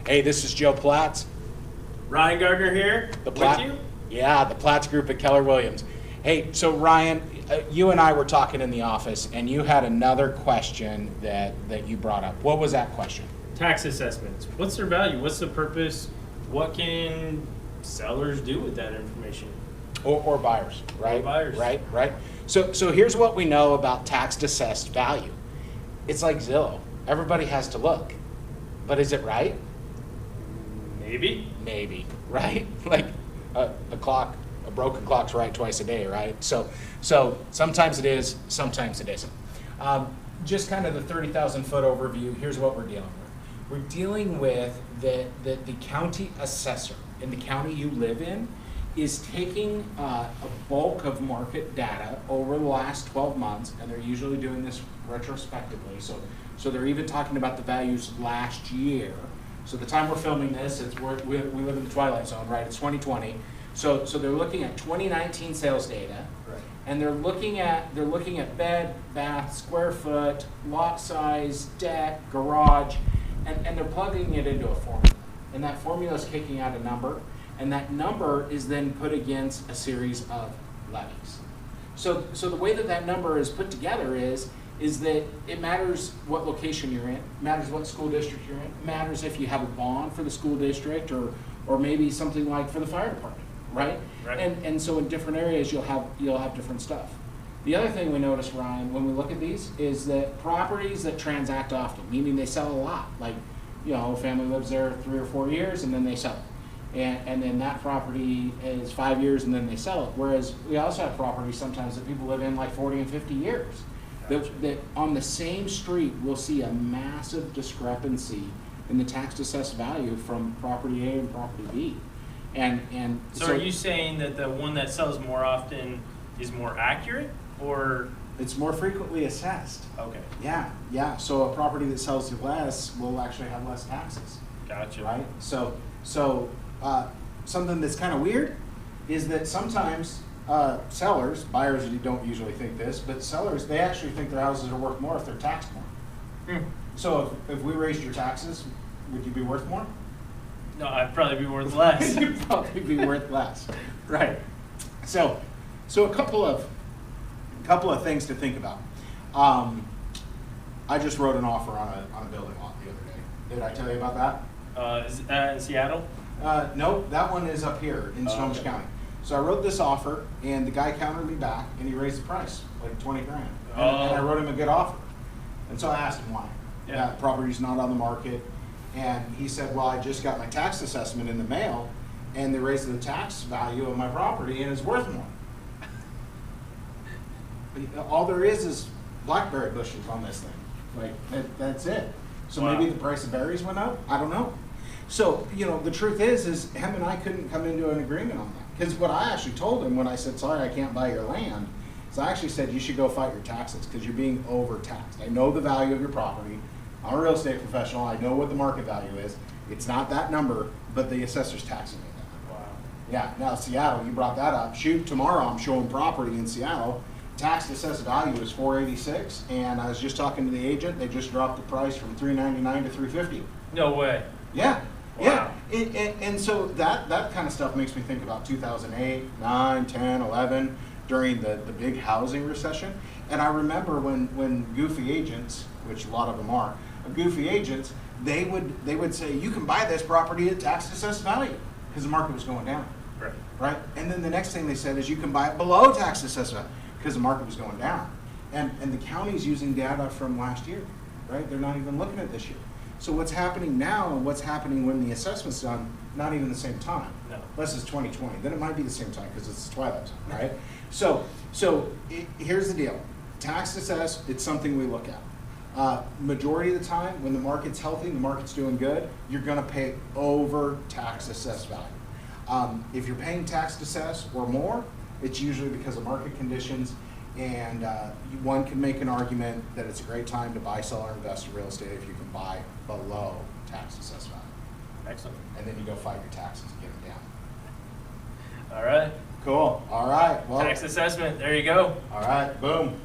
Hey, this is Joe Platz. Ryan Gardner here with you. Yeah, the Platz Group at Keller Williams. Hey, so Ryan, you and I were talking in the office, and you had another question that you brought up. What was that question? Tax assessments. What's their value? What's the purpose? What can sellers do with that information? Or buyers, right? Or buyers. Right. So here's what we know about tax assessed value. It's like Zillow. Everybody has to look. But is it right? Maybe, right? Like a broken clock's right twice a day, right? So sometimes it is, sometimes it isn't. Just kind of the 30,000 foot overview, here's what we're dealing with. We're dealing with the county assessor in the county you live in is taking a bulk of market data over the last 12 months, and they're usually doing this retrospectively. So they're even talking about the values last year. So the time we're filming this, we live in the twilight zone, right? It's 2020. So they're looking at 2019 sales data, Right. and they're looking at bed, bath, square foot, lot size, deck, garage, and they're plugging it into a formula. And that formula is kicking out a number, and that number is then put against a series of levies. So the way that number is put together is that it matters what location you're in, matters what school district you're in, matters if you have a bond for the school district or maybe something like for the fire department, right? Right. And so in different areas you'll have different stuff. The other thing we notice, Ryan, when we look at these is that properties that transact often, meaning they sell a lot, like, a family lives there 3 or 4 years and then they sell it. And then that property is 5 years and then they sell it. Whereas we also have properties sometimes that people live in like 40 and 50 years. That on the same street, we'll see a massive discrepancy in the tax assessed value from property A and property B. And So are you saying that the one that sells more often is more accurate, or? It's more frequently assessed. Okay. Yeah. So a property that sells you less will actually have less taxes. Gotcha. Right? So something that's kind of weird is that sometimes sellers, buyers don't usually think this, but sellers, they actually think their houses are worth more if they're taxed more. So if we raised your taxes, would you be worth more? No, I'd probably be worth less. You'd probably be worth less. Right. So a couple of things to think about. I just wrote an offer on a building lot the other day. Did I tell you about that? Is that in Seattle? No, that one is up here in Snohomish County. So I wrote this offer, and the guy countered me back, and he raised the price, like 20 grand. And I wrote him a good offer. And so I asked him why. Yeah. That property's not on the market. And he said, well, I just got my tax assessment in the mail, and they raised the tax value of my property, and it's worth more. All there is blackberry bushes on this thing. Like, that's it. So Wow. maybe the price of berries went up? I don't know. So, the truth is him and I couldn't come into an agreement on that. Because what I actually told him when I said, sorry, I can't buy your land, is I actually said, you should go fight your taxes because you're being overtaxed. I know the value of your property. I'm a real estate professional. I know what the market value is. It's not that number, but the assessor's taxing me that. Wow. Yeah, now Seattle, you brought that up. Shoot, tomorrow I'm showing property in Seattle. Tax assessed value is $486, and I was just talking to the agent. They just dropped the price from $399 to $350. No way. Yeah. Wow. Yeah, and so that kind of stuff makes me think about 2008, 9, 10, 11, during the big housing recession. And I remember when goofy agents, which a lot of them are, goofy agents, they would say, you can buy this property at tax assessed value, because the market was going down. Right? And then the next thing they said is you can buy it below tax assessed value, because the market was going down. And the county's using data from last year, right? They're not even looking at this year. So what's happening now and what's happening when the assessment's done, not even the same time. No. Unless it's 2020, then it might be the same time because it's the twilight zone, right? So here's the deal. Tax assessed, it's something we look at. Majority of the time, when the market's healthy, the market's doing good, you're gonna pay over tax assessed value. If you're paying tax assessed or more, it's usually because of market conditions, and one can make an argument that it's a great time to buy, sell, or invest in real estate if you can buy below tax assessed value. Excellent. And then you go fight your taxes and get them down. All right. Cool. All right. Well, Tax assessment. There you go. all right. Boom.